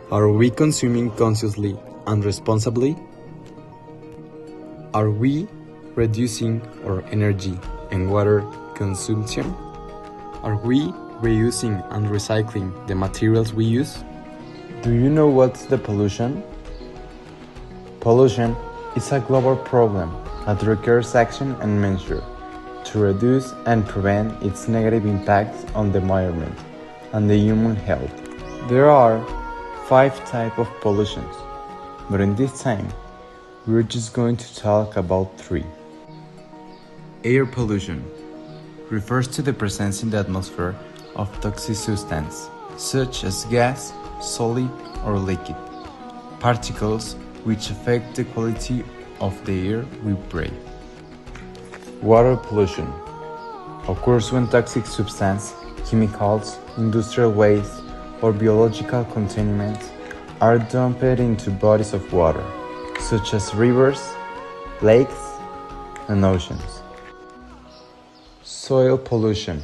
Are we consuming consciously and responsibly? Are we reducing our energy and water consumption? Are we reusing and recycling the materials we use? Do you know what's the pollution? Pollution is a global problem that requires action and measure to reduce and prevent its negative impacts on the environment and the human health. There are 5 types of pollutions, but in this time, we're just going to talk about 3. Air pollution refers to the presence in the atmosphere of toxic substances, such as gas, solid, or liquid particles which affect the quality of the air we breathe. Water pollution occurs when toxic substances, chemicals, industrial waste, or biological contaminants are dumped into bodies of water, such as rivers, lakes, and oceans. Soil pollution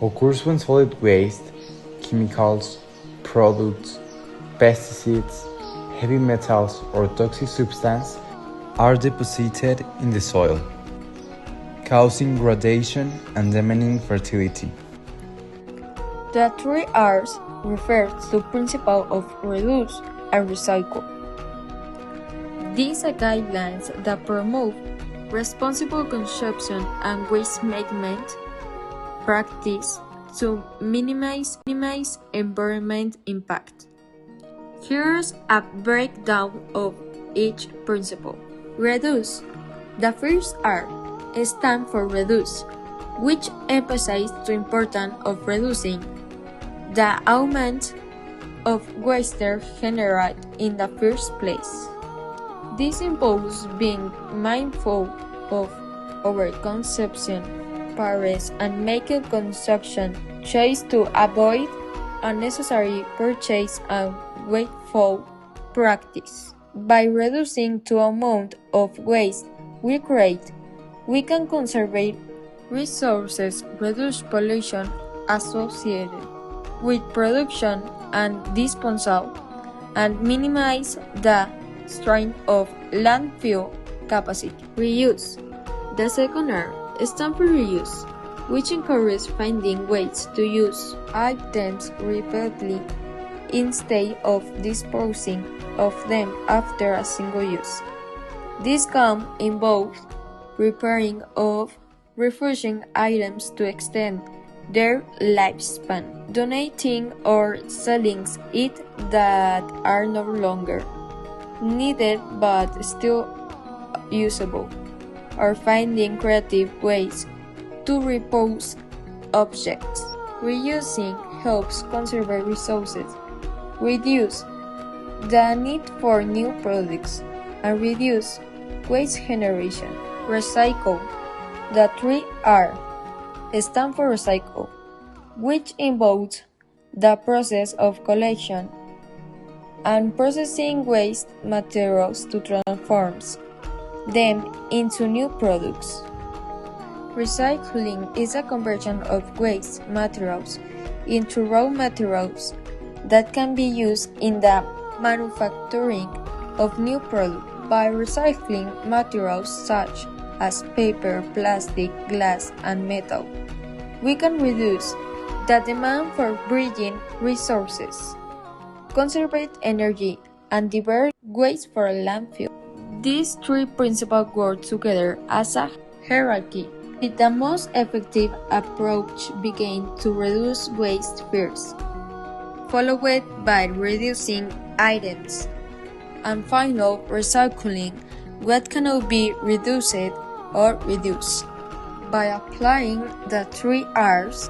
occurs when solid waste, chemicals, products, pesticides, heavy metals, or toxic substances are deposited in the soil, causing gradation and damaging fertility. The 3 R's refers to the principle of reduce and recycle. These are guidelines that promote responsible consumption and waste management practice to minimize environment impact. Here's a breakdown of each principle. Reduce. The first R stands for reduce, which emphasizes the importance of reducing the amount of waste generated in the first place. This involves being mindful of our consumption patterns and making consumption choices to avoid unnecessary purchase and wasteful practice. By reducing the amount of waste we create, we can conserve resources, reduce pollution associated with production and disposal, and minimize the strain of landfill capacity. Reuse. The second R stands for reuse, which encourages finding ways to use items repeatedly instead of disposing of them after a single use. This can involve repairing or refurbishing items to extend their lifespan, donating or selling it that are no longer needed but still usable, or finding creative ways to repurpose objects. Reusing helps conserve resources, reduce the need for new products, and reduce waste generation. Recycle. The 3 R stand for recycle, which involves the process of collection and processing waste materials to transform them into new products. Recycling is a conversion of waste materials into raw materials that can be used in the manufacturing of new products. By recycling materials such as paper, plastic, glass, and metal, we can reduce the demand for virgin resources, conserve energy, and divert waste for a landfill. These 3 principles work together as a hierarchy, with the most effective approach being to reduce waste first, followed by reducing items, and finally recycling what cannot be reduced or reduced. By applying the 3 R's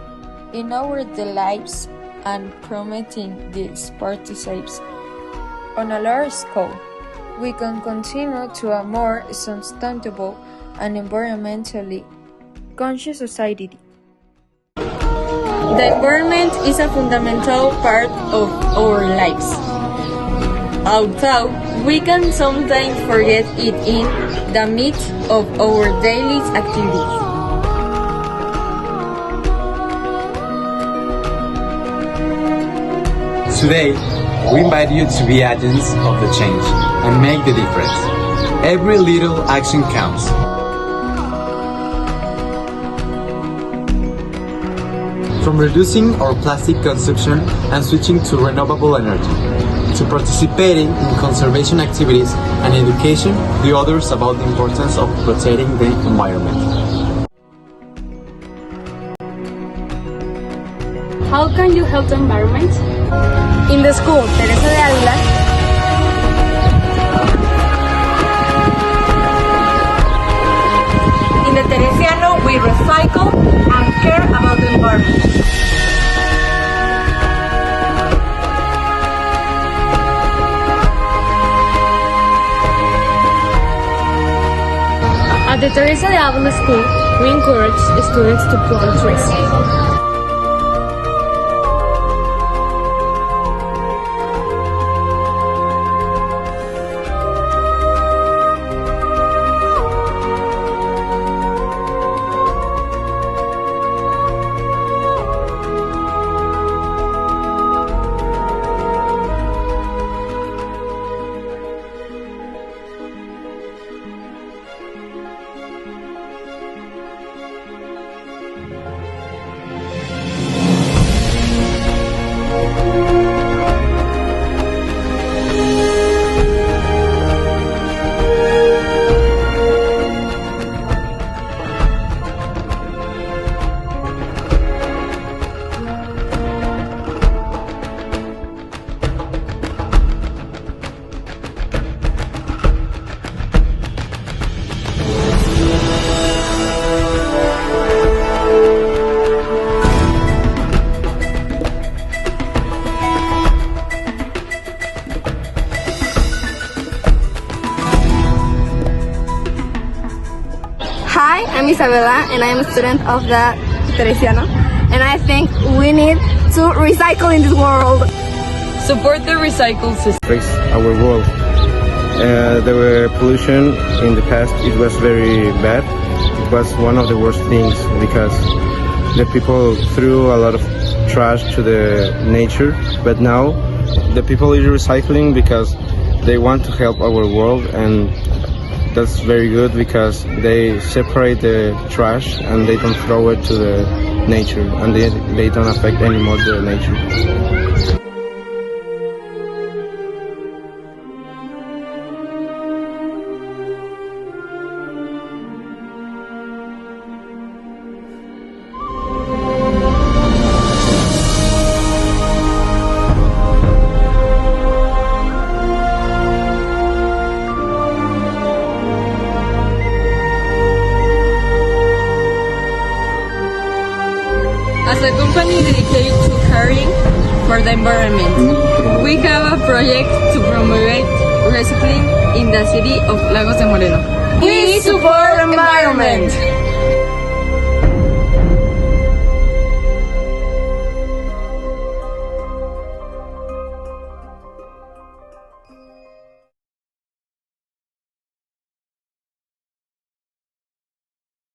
in our daily lives and promoting these practices on a large scale, we can continue to a more sustainable and environmentally conscious society. The environment is a fundamental part of our lives, although we can sometimes forget it in the midst of our daily activities. Today, We invite you to be agents of the change and make the difference. Every little action counts. From reducing our plastic consumption and switching to renewable energy, to participating in conservation activities and education to others about the importance of protecting the environment. How can you help the environment? In the school, Teresa de Ávila, in the Teresiano, we recycle and care about the environment. At the Teresa de Ávila School, we encourage students to plant trees. Hi, I'm Isabella and I'm a student of the Teresiano, and I think we need to recycle in this world. Support the recycle system. Fix our world. The pollution in the past, it was very bad. It was one of the worst things because the people threw a lot of trash to the nature, but now the people are recycling because they want to help our world, and that's very good because they separate the trash and they don't throw it to the nature, and they don't affect anymore the nature. As a company dedicated to caring for the environment, we have a project to promote recycling in the city of Lagos de Moreno. We support the environment.